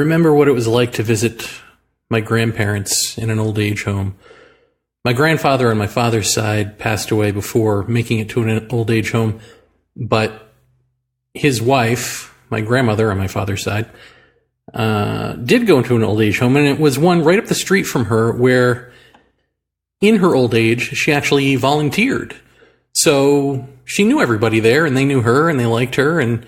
remember what it was like to visit my grandparents in an old age home. My grandfather on my father's side passed away before making it to an old age home, but his wife, my grandmother on my father's side, did go into an old age home, and it was one right up the street from her where, in her old age, she actually volunteered. So she knew everybody there, and they knew her, and they liked her, and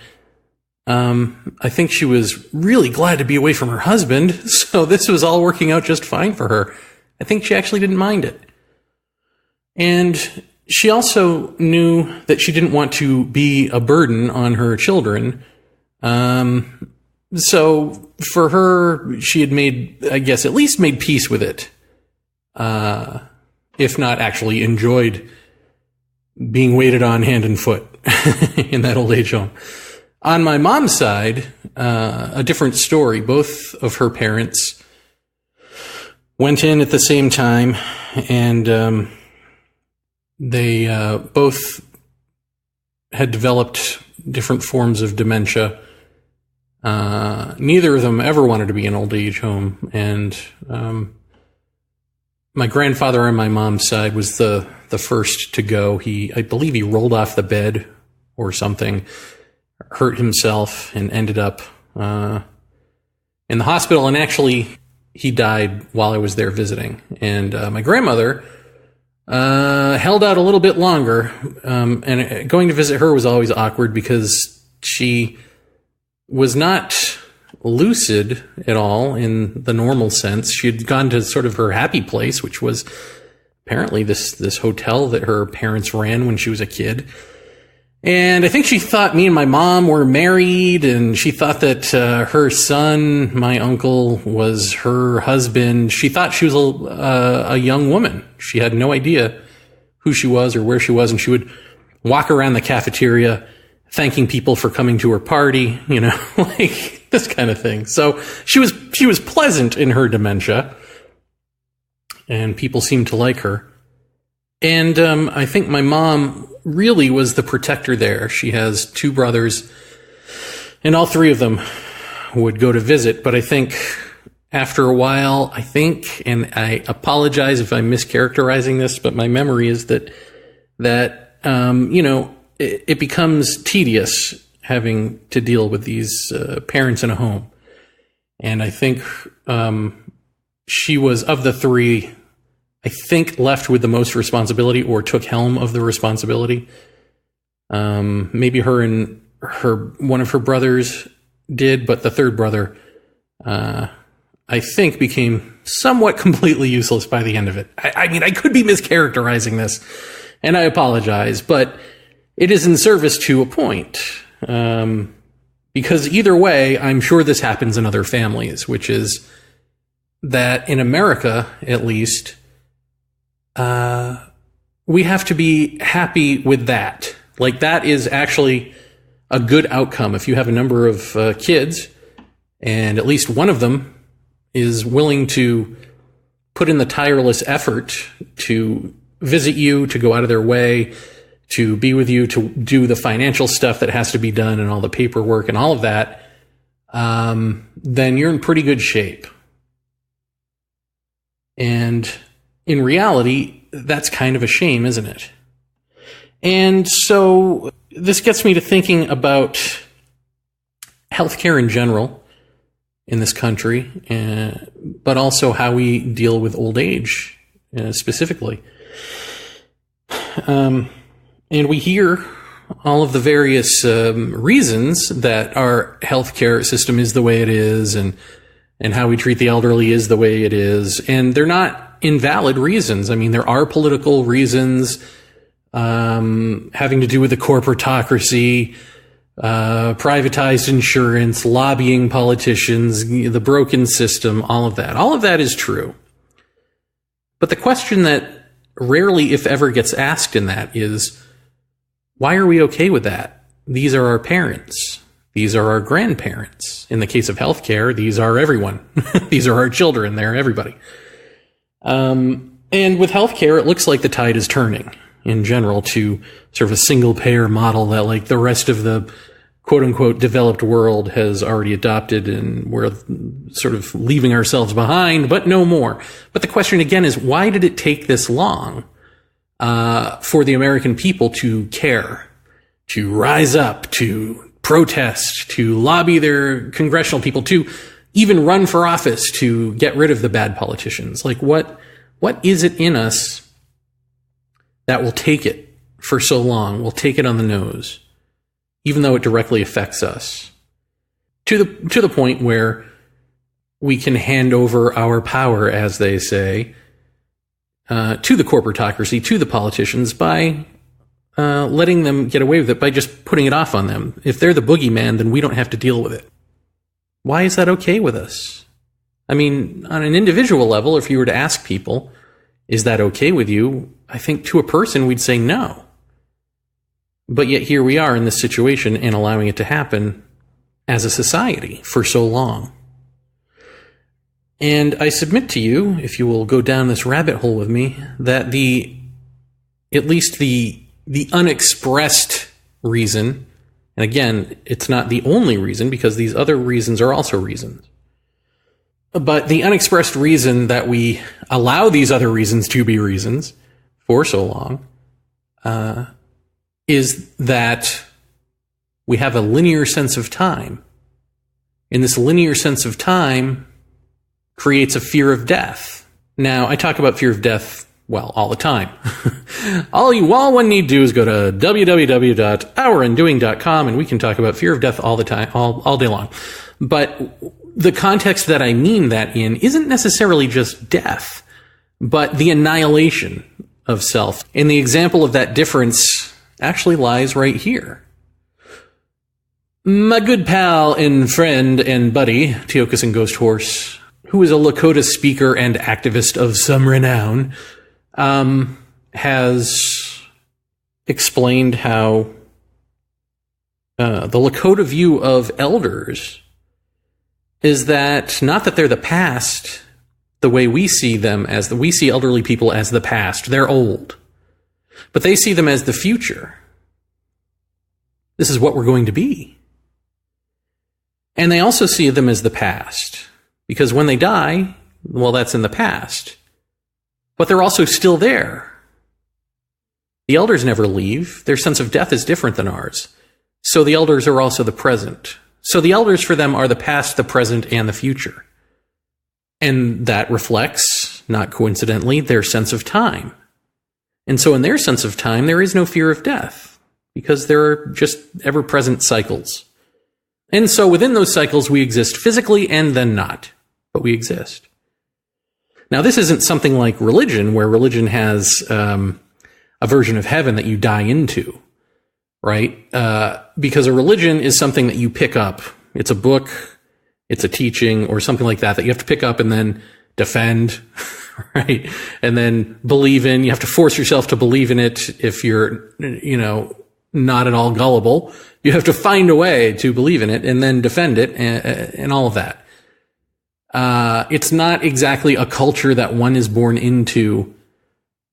I think she was really glad to be away from her husband, so this was all working out just fine for her. I think she actually didn't mind it. And she also knew that she didn't want to be a burden on her children. So for her, she had made, I guess, at least made peace with it. If not actually enjoyed being waited on hand and foot in that old age home. On my mom's side, a different story. Both of her parents went in at the same time, and they both had developed different forms of dementia. Neither of them ever wanted to be in an old age home, and my grandfather on my mom's side was the first to go. I believe he rolled off the bed or something, hurt himself, and ended up in the hospital. And actually, he died while I was there visiting. And my grandmother held out a little bit longer. And going to visit her was always awkward because she was not lucid at all in the normal sense. She had gone to sort of her happy place, which was apparently this hotel that her parents ran when she was a kid. And I think she thought me and my mom were married, and she thought that her son, my uncle, was her husband. She thought she was a young woman. She had no idea who she was or where she was, and she would walk around the cafeteria thanking people for coming to her party, like this kind of thing. So she was pleasant in her dementia, and people seemed to like her. And I think my mom really was the protector there. She has two brothers, and all three of them would go to visit. But I think after a while, and I apologize if I'm mischaracterizing this, but my memory is that it becomes tedious having to deal with these parents in a home. And I think she was, of the three, I think, left with the most responsibility, or took helm of the responsibility. Maybe her and one of her brothers did, but the third brother, I think, became somewhat completely useless by the end of it. I mean, I could be mischaracterizing this, and I apologize, but it is in service to a point. Because either way, I'm sure this happens in other families, which is that in America, at least, we have to be happy with that. Like, that is actually a good outcome. If you have a number of kids, and at least one of them is willing to put in the tireless effort to visit you, to go out of their way, to be with you, to do the financial stuff that has to be done, and all the paperwork and all of that, then you're in pretty good shape. And in reality, that's kind of a shame, isn't it? And so this gets me to thinking about healthcare in general in this country, but also how we deal with old age specifically. And we hear all of the various reasons that our healthcare system is the way it is, and how we treat the elderly is the way it is. And they're not invalid reasons. I mean, there are political reasons having to do with the corporatocracy, privatized insurance, lobbying politicians, the broken system, all of that. All of that is true. But the question that rarely, if ever, gets asked in that is, why are we okay with that? These are our parents. These are our grandparents. In the case of healthcare, these are everyone. These are our children. They're everybody. And with healthcare, it looks like the tide is turning in general to sort of a single payer model that, like, the rest of the quote unquote developed world has already adopted, and we're sort of leaving ourselves behind, but no more. But the question again is, why did it take this long for the American people to care, to rise up, to protest, to lobby their congressional people, to even run for office to get rid of the bad politicians? Like, what is it in us that will take it for so long, will take it on the nose, even though it directly affects us, to the point where we can hand over our power, as they say, to the corporatocracy, to the politicians, by letting them get away with it, by just putting it off on them. If they're the boogeyman, then we don't have to deal with it. Why is that okay with us? I mean, on an individual level, if you were to ask people, is that okay with you? I think to a person, we'd say no. But yet here we are in this situation and allowing it to happen as a society for so long. And I submit to you, if you will go down this rabbit hole with me, that at least the unexpressed reason, and again, it's not the only reason, because these other reasons are also reasons, but the unexpressed reason that we allow these other reasons to be reasons for so long is that we have a linear sense of time. And this linear sense of time creates a fear of death. Now, I talk about fear of death, well, all the time. All one need do is go to www.ourandoing.com and we can talk about fear of death all the time, all day long. But the context that I mean that in isn't necessarily just death, but the annihilation of self. And the example of that difference actually lies right here. My good pal and friend and buddy, Teokas and Ghost Horse, who is a Lakota speaker and activist of some renown, has explained how the Lakota view of elders is that not that they're the past the way we see them, we see elderly people as the past. They're old. But they see them as the future. This is what we're going to be. And they also see them as the past, because when they die, well, that's in the past. But they're also still there. The elders never leave. Their sense of death is different than ours. So the elders are also the present. So the elders for them are the past, the present, and the future. And that reflects, not coincidentally, their sense of time. And so in their sense of time, there is no fear of death, because there are just ever-present cycles. And so within those cycles, we exist physically and then not, but we exist. Now, this isn't something like religion, where religion has a version of heaven that you die into, right? Because a religion is something that you pick up. It's a book, it's a teaching, or something like that you have to pick up and then defend, right? And then believe in. You have to force yourself to believe in it if you're, not at all gullible. You have to find a way to believe in it and then defend it and all of that. It's not exactly a culture that one is born into.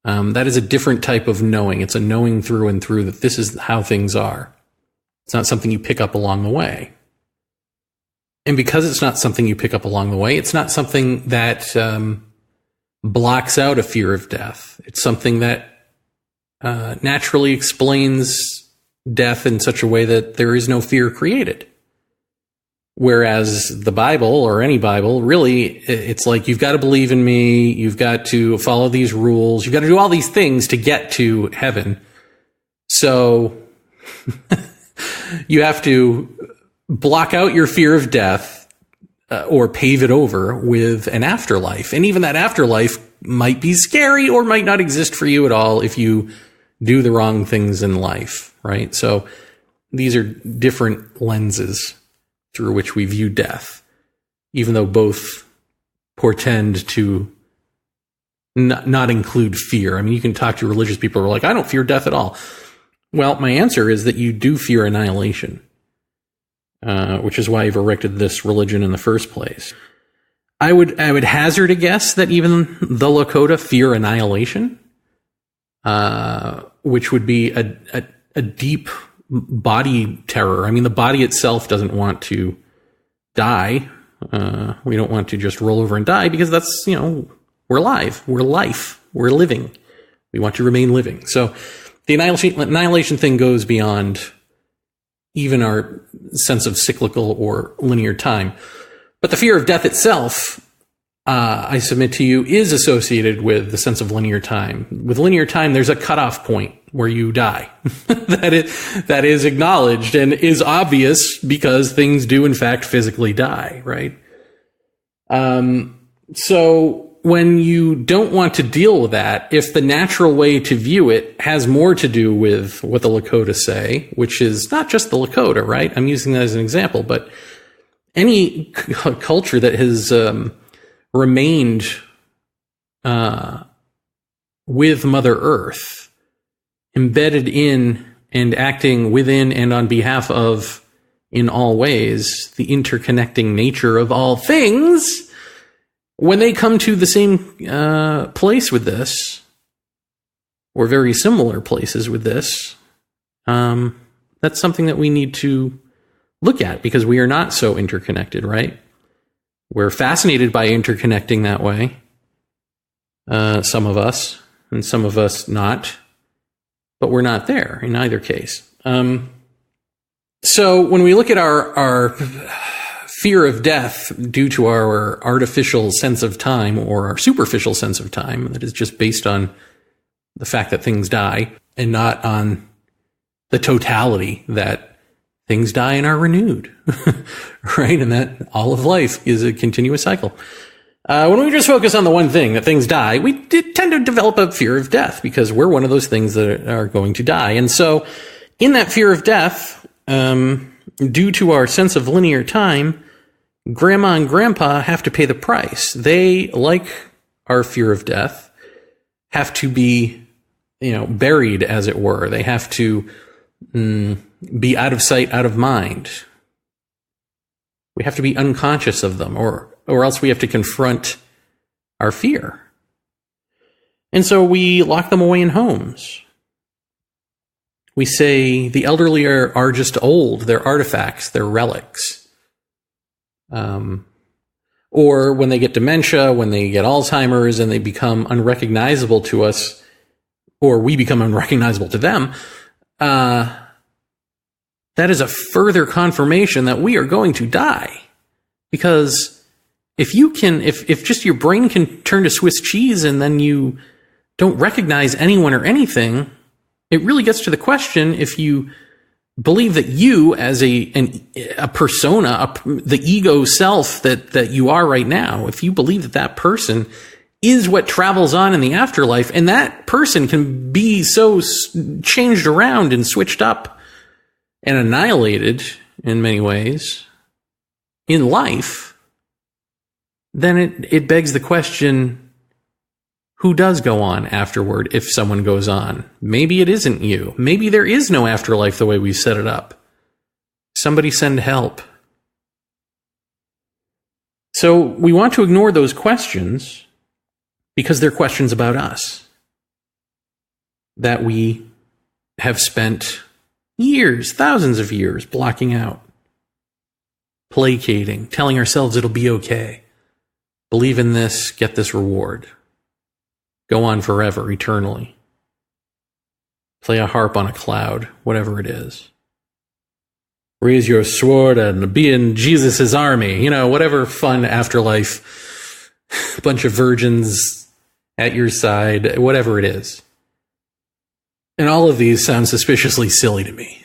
That is a different type of knowing. It's a knowing through and through that this is how things are. It's not something you pick up along the way. And because it's not something you pick up along the way, it's not something that blocks out a fear of death. It's something that naturally explains death in such a way that there is no fear created. Whereas the Bible, or any Bible, really, it's like, you've got to believe in me, you've got to follow these rules, you've got to do all these things to get to heaven. So you have to block out your fear of death or pave it over with an afterlife. And even that afterlife might be scary or might not exist for you at all if you do the wrong things in life, right? So these are different lenses through which we view death, even though both portend to not include fear. I mean, you can talk to religious people who are like, I don't fear death at all. Well, my answer is that you do fear annihilation, which is why you've erected this religion in the first place. I would hazard a guess that even the Lakota fear annihilation, which would be a deep body terror. I mean, the body itself doesn't want to die. We don't want to just roll over and die because that's, we're alive. We're life. We're living. We want to remain living. So the annihilation thing goes beyond even our sense of cyclical or linear time. But the fear of death itself, I submit to you, is associated with the sense of linear time. With linear time, there's a cutoff point where you die. that is acknowledged and is obvious because things do, in fact, physically die, right? So when you don't want to deal with that, if the natural way to view it has more to do with what the Lakota say, which is not just the Lakota, right? I'm using that as an example, but any culture that has remained with Mother Earth, embedded in and acting within and on behalf of, in all ways, the interconnecting nature of all things, when they come to the same place with this, or very similar places with this, that's something that we need to look at because we are not so interconnected, right? We're fascinated by interconnecting that way. Some of us, and some of us not, but we're not there in either case. So when we look at our fear of death due to our artificial sense of time or our superficial sense of time that is just based on the fact that things die and not on the totality that things die and are renewed, right? And that all of life is a continuous cycle. When we just focus on the one thing, that things die, we tend to develop a fear of death because we're one of those things that are going to die. And so in that fear of death, due to our sense of linear time, Grandma and Grandpa have to pay the price. They, like our fear of death, have to be, buried, as it were. They have to be out of sight, out of mind. We have to be unconscious of them, or else we have to confront our fear. And so we lock them away in homes. We say the elderly are just old. They're artifacts. They're relics. Or when they get dementia, when they get Alzheimer's and they become unrecognizable to us, or we become unrecognizable to them, that is a further confirmation that we are going to die. Because if just your brain can turn to Swiss cheese and then you don't recognize anyone or anything, it really gets to the question if you believe that you as a persona, the ego self that you are right now, if you believe that person is what travels on in the afterlife, and that person can be so changed around and switched up and annihilated in many ways in life, then it begs the question, who does go on afterward if someone goes on? Maybe it isn't you. Maybe there is no afterlife the way we set it up. Somebody send help. So we want to ignore those questions because they're questions about us that we have spent years, thousands of years blocking out, placating, telling ourselves it'll be okay. Believe in this, get this reward. Go on forever, eternally. Play a harp on a cloud, whatever it is. Raise your sword and be in Jesus' army. Whatever fun afterlife, bunch of virgins at your side, whatever it is. And all of these sound suspiciously silly to me,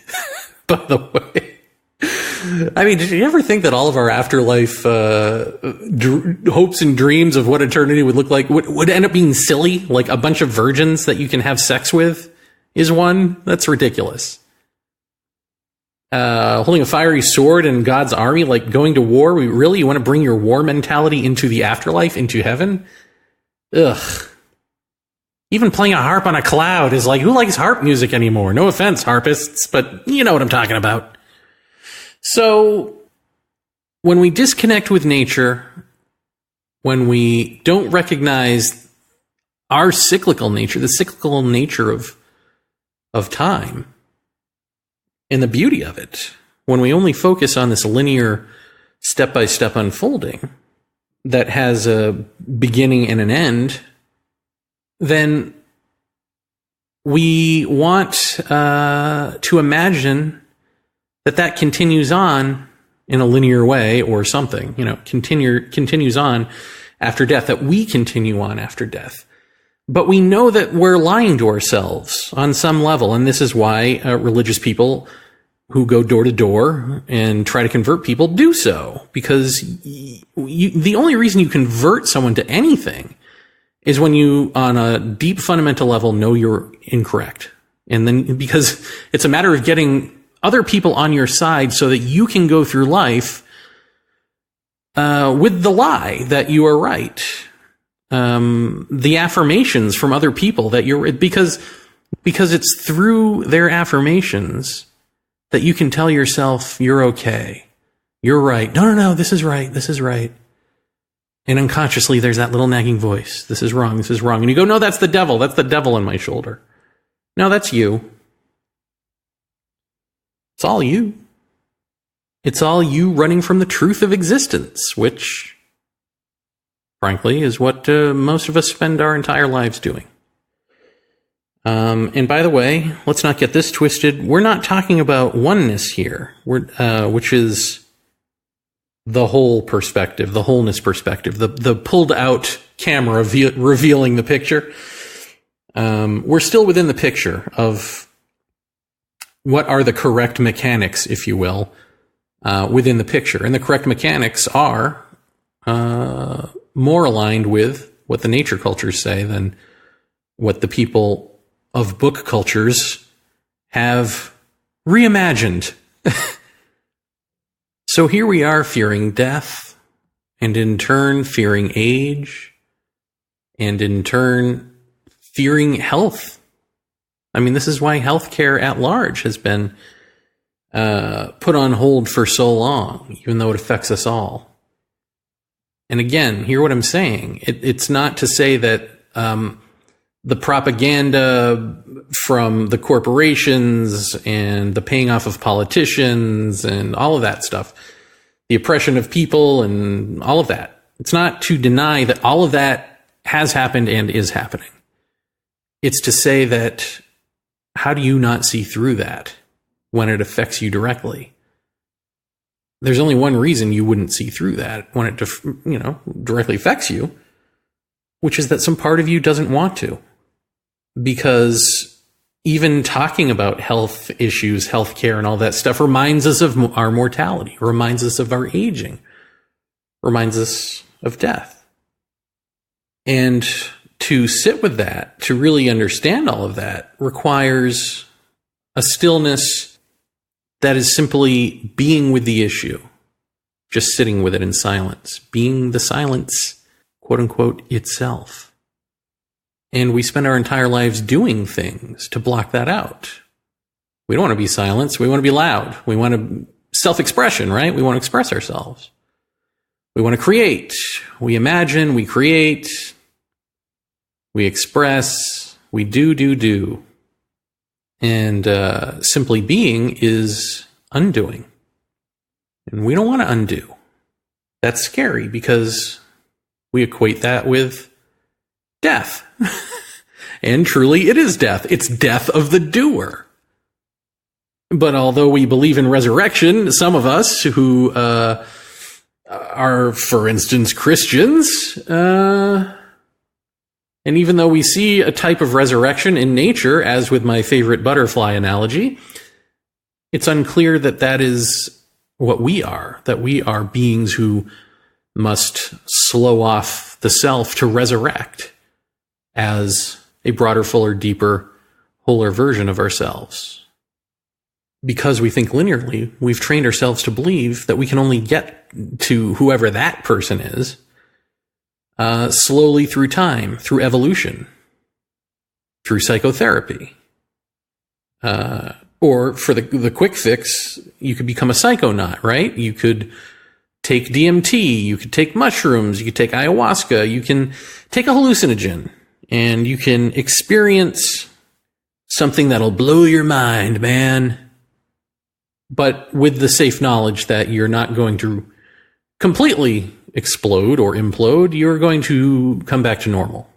by the way. I mean, did you ever think that all of our afterlife hopes and dreams of what eternity would look like would end up being silly? Like a bunch of virgins that you can have sex with is one? That's ridiculous. Holding a fiery sword in God's army, like going to war? You want to bring your war mentality into the afterlife, into heaven? Ugh. Even playing a harp on a cloud is like, who likes harp music anymore? No offense, harpists, but you know what I'm talking about. So, when we disconnect with nature, when we don't recognize our cyclical nature, the cyclical nature of time, and the beauty of it. When we only focus on this linear step-by-step unfolding that has a beginning and an end, then we want to imagine that continues on in a linear way or something, continues on after death, that we continue on after death. But we know that we're lying to ourselves on some level, and this is why religious people who go door to door and try to convert people do so, because the only reason you convert someone to anything is when you, on a deep fundamental level, know you're incorrect. And then, because it's a matter of getting other people on your side so that you can go through life with the lie that you are right. The affirmations from other people that you're, because it's through their affirmations that you can tell yourself you're okay. You're right. No, this is right. This is right. And unconsciously, there's that little nagging voice. This is wrong. This is wrong. And you go, no, that's the devil. That's the devil on my shoulder. No, that's you. It's all you. It's all you running from the truth of existence, which, frankly, is what most of us spend our entire lives doing. And by the way, let's not get this twisted. We're not talking about oneness here, which is the whole perspective, the wholeness perspective, the pulled out camera revealing the picture. We're still within the picture of what are the correct mechanics, if you will, within the picture. And the correct mechanics are more aligned with what the nature cultures say than what the people of book cultures have reimagined. So here we are fearing death, and in turn fearing age, and in turn fearing health. I mean, this is why healthcare at large has been put on hold for so long, even though it affects us all. And again, hear what I'm saying. It's not to say that the propaganda from the corporations and the paying off of politicians and all of that stuff, the oppression of people and all of that, it's not to deny that all of that has happened and is happening. It's to say that, how do you not see through that when it affects you directly? There's only one reason you wouldn't see through that when it directly affects you, which is that some part of you doesn't want to. Because even talking about health issues, healthcare, and all that stuff reminds us of our mortality, reminds us of our aging, reminds us of death. And to sit with that, to really understand all of that, requires a stillness that is simply being with the issue, just sitting with it in silence, being the silence, quote unquote, itself. And we spend our entire lives doing things to block that out. We don't want to be silenced. We want to be loud. We want to self-expression, right? We want to express ourselves. We want to create. We imagine, we create, we express, we do. And simply being is undoing. And we don't want to undo. That's scary because we equate that with death. And truly, it is death. It's death of the doer. But although we believe in resurrection, some of us who are, for instance, Christians, and even though we see a type of resurrection in nature, as with my favorite butterfly analogy, it's unclear that that is what we are, that we are beings who must slow off the self to resurrect as a broader, fuller, deeper, wholer version of ourselves. Because we think linearly, we've trained ourselves to believe that we can only get to whoever that person is slowly through time, through evolution, through psychotherapy. Or for the quick fix, you could become a psychonaut, right? You could take DMT, you could take mushrooms, you could take ayahuasca, you can take a hallucinogen, and you can experience something that'll blow your mind, man. but with the safe knowledge that you're not going to completely explode or implode. You're going to come back to normal.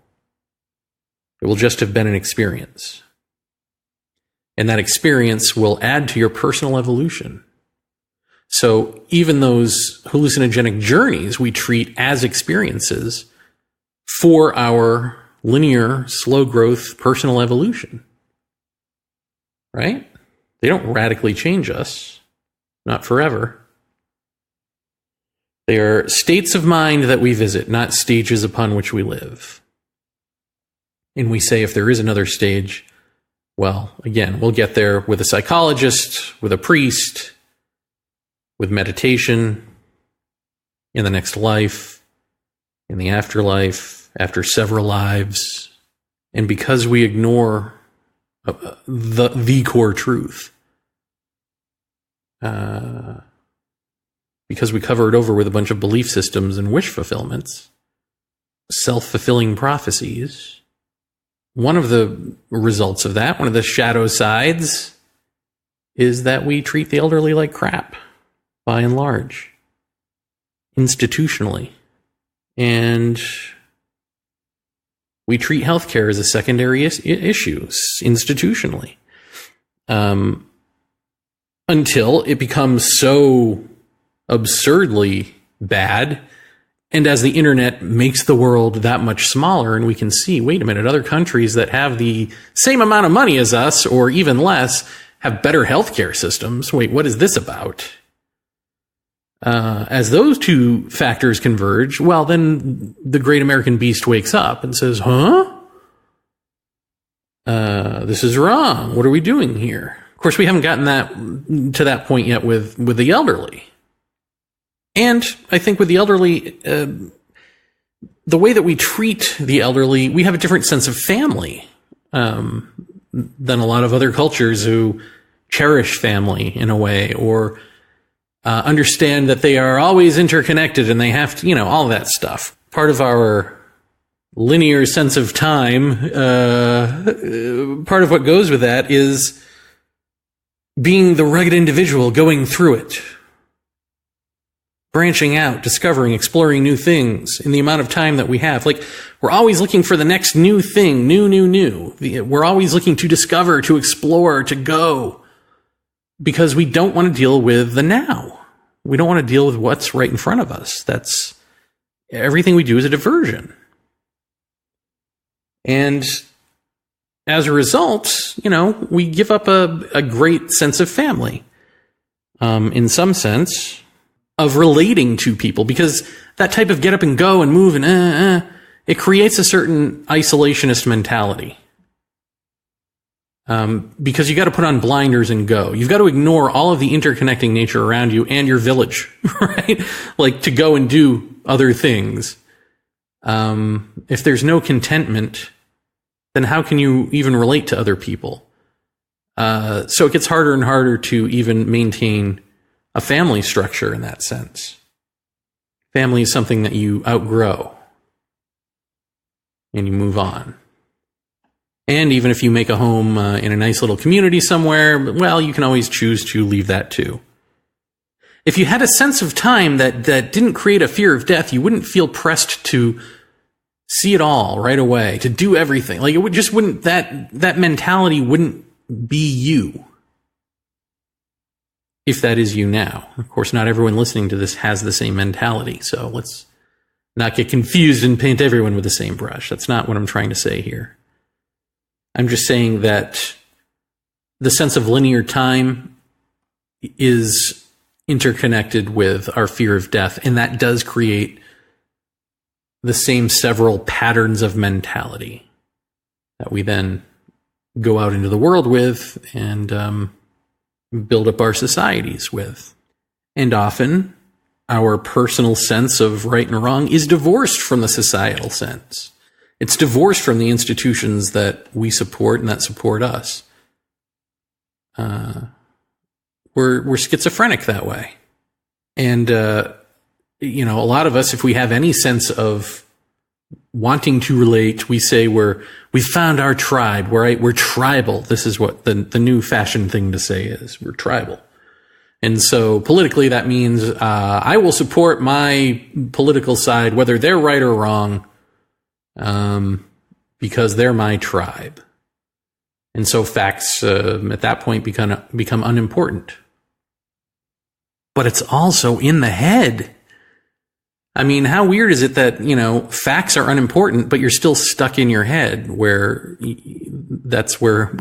It will just have been an experience. And that experience will add to your personal evolution. So even those hallucinogenic journeys we treat as experiences for our linear, slow growth personal evolution. Right? They don't radically change us. Not forever. They are states of mind that we visit, not stages upon which we live. And we say if there is another stage, well, again, we'll get there with a psychologist, with a priest, with meditation, in the next life, in the afterlife, after several lives. And because we ignore the core truth, because we cover it over with a bunch of belief systems and wish fulfillments, self-fulfilling prophecies, one of the results of that, one of the shadow sides, is that we treat the elderly like crap, by and large, institutionally. And we treat healthcare as a secondary issue, institutionally. Until it becomes so absurdly bad, and as the internet makes the world that much smaller, and we can see, wait a minute, other countries that have the same amount of money as us, or even less, have better healthcare systems. Wait, what is this about? As those two factors converge, well, then the great American beast wakes up and says, this is wrong. What are we doing here? Of course, we haven't gotten to that point yet with the elderly. And I think with the elderly, the way that we treat the elderly, we have a different sense of family than a lot of other cultures who cherish family in a way, or understand that they are always interconnected and they have to, all of that stuff. Part of our linear sense of time, part of what goes with that is being the rugged individual going through it. Branching out, discovering, exploring new things in the amount of time that we have. Like, we're always looking for the next new thing, new. We're always looking to discover, to explore, to go. Because we don't want to deal with the now. We don't want to deal with what's right in front of us. That's everything we do is a diversion. And as a result, we give up a great sense of family. In some sense, of relating to people, because that type of get up and go and move and it creates a certain isolationist mentality. Because you got to put on blinders and go. You've got to ignore all of the interconnecting nature around you and your village, right? Like, to go and do other things. If there's no contentment, then how can you even relate to other people? So it gets harder and harder to even maintain a family structure in that sense. Family is something that you outgrow and you move on. And even if you make a home in a nice little community somewhere, well, you can always choose to leave that too. If you had a sense of time that didn't create a fear of death, you wouldn't feel pressed to see it all right away, to do everything. Like, that mentality wouldn't be you. If that is you now. Of course, not everyone listening to this has the same mentality, so let's not get confused and paint everyone with the same brush. That's not what I'm trying to say here. I'm just saying that the sense of linear time is interconnected with our fear of death, and that does create the same several patterns of mentality that we then go out into the world with and build up our societies with. And often, our personal sense of right and wrong is divorced from the societal sense. It's divorced from the institutions that we support and that support us. We're schizophrenic that way. And, a lot of us, if we have any sense of wanting to relate, we say we found our tribe, we're tribal. This is what the new fashion thing to say is. We're tribal. And so politically, that means I will support my political side, whether they're right or wrong, because they're my tribe. And so facts at that point become unimportant. But it's also in the head. I mean, how weird is it that, facts are unimportant, but you're still stuck in your head, where that's where,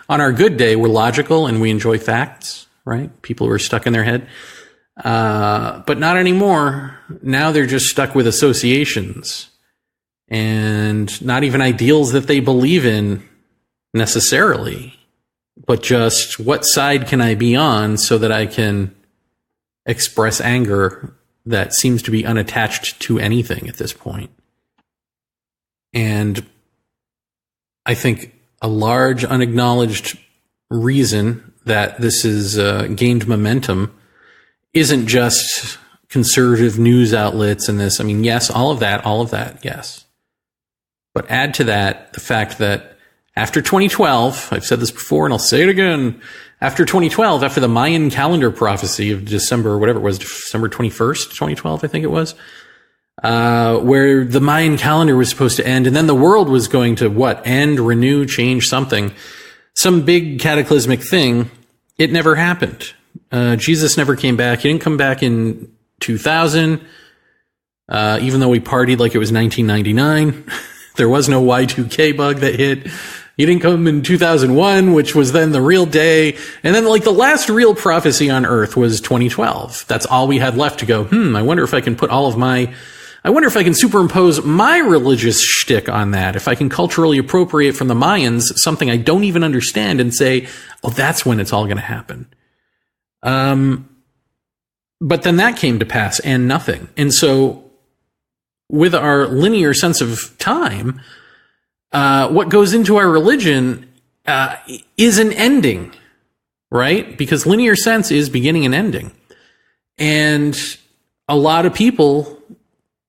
on our good day, we're logical and we enjoy facts, right? People who are stuck in their head. But not anymore. Now they're just stuck with associations and not even ideals that they believe in necessarily, but just what side can I be on so that I can express anger that seems to be unattached to anything at this point. And I think a large unacknowledged reason that this has gained momentum isn't just conservative news outlets and this. I mean, yes, all of that, yes. But add to that the fact that after 2012, I've said this before and I'll say it again, after 2012, after the Mayan calendar prophecy of December 21st, 2012, I think it was, where the Mayan calendar was supposed to end, and then the world was going to end, renew, change something, some big cataclysmic thing. It never happened. Jesus never came back. He didn't come back in 2000, even though we partied like it was 1999. There was no Y2K bug that hit. He didn't come in 2001, which was then the real day. And then the last real prophecy on earth was 2012. That's all we had left to go, I wonder if I can superimpose my religious shtick on that. If I can culturally appropriate from the Mayans something I don't even understand and say, oh, that's when it's all going to happen. But then that came to pass and nothing. And so with our linear sense of time, what goes into our religion is an ending, right? Because linear sense is beginning and ending. And a lot of people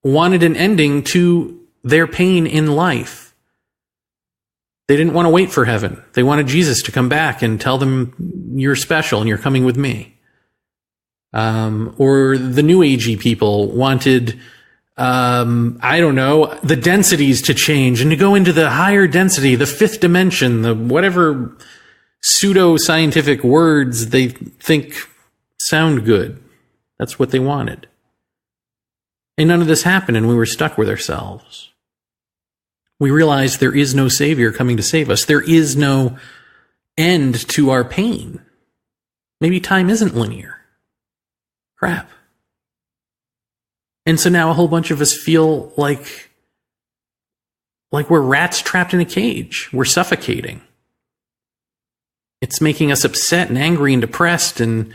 wanted an ending to their pain in life. They didn't want to wait for heaven. They wanted Jesus to come back and tell them, you're special and you're coming with me. Or the New Agey people wanted the densities to change and to go into the higher density, the fifth dimension, the whatever pseudo-scientific words they think sound good. That's what they wanted. And none of this happened, and we were stuck with ourselves. We realized there is no Savior coming to save us. There is no end to our pain. Maybe time isn't linear. Crap. And so now a whole bunch of us feel like we're rats trapped in a cage. We're suffocating. It's making us upset and angry and depressed. And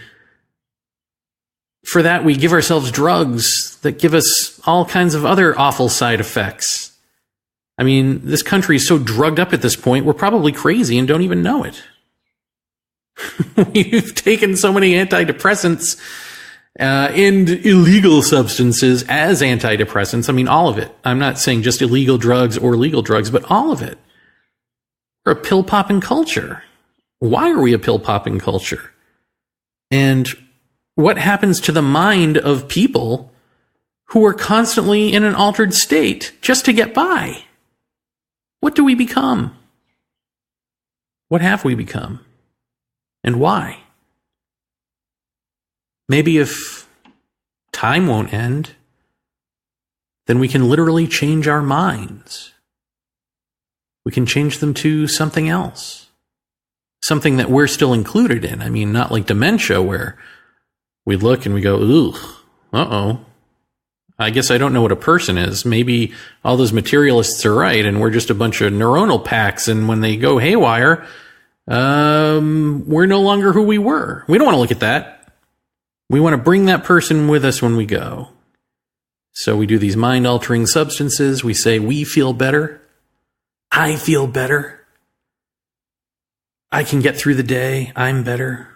for that, we give ourselves drugs that give us all kinds of other awful side effects. I mean, this country is so drugged up at this point, we're probably crazy and don't even know it. We've taken so many antidepressants and illegal substances as antidepressants. I mean, all of it. I'm not saying just illegal drugs or legal drugs, but all of it. We're a pill-popping culture. Why are we a pill-popping culture? And what happens to the mind of people who are constantly in an altered state just to get by? What do we become? What have we become? And why? Maybe if time won't end, then we can literally change our minds. We can change them to something else. Something that we're still included in. I mean, not like dementia where we look and we go, ooh, uh-oh. I guess I don't know what a person is. Maybe all those materialists are right and we're just a bunch of neuronal packs, and when they go haywire, we're no longer who we were. We don't want to look at that. We want to bring that person with us when we go. So we do these mind-altering substances. We say, we feel better. I feel better. I can get through the day. I'm better.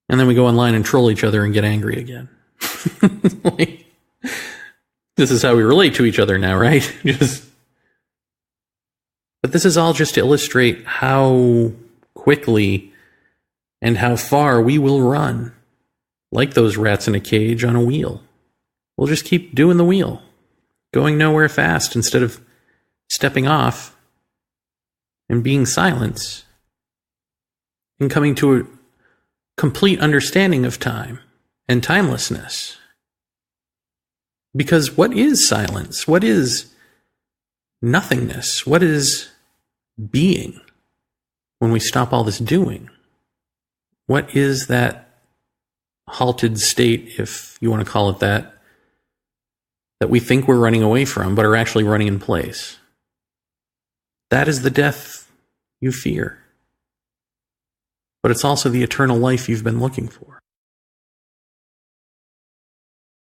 And then we go online and troll each other and get angry again. This is how we relate to each other now, right? But this is all just to illustrate how quickly and how far we will run, like those rats in a cage on a wheel. We'll just keep doing the wheel, going nowhere fast instead of stepping off and being silence and coming to a complete understanding of time and timelessness. Because what is silence? What is nothingness? What is being when we stop all this doing? What is that halted state, if you want to call it that we think we're running away from, but are actually running in place? That is the death you fear. But it's also the eternal life you've been looking for.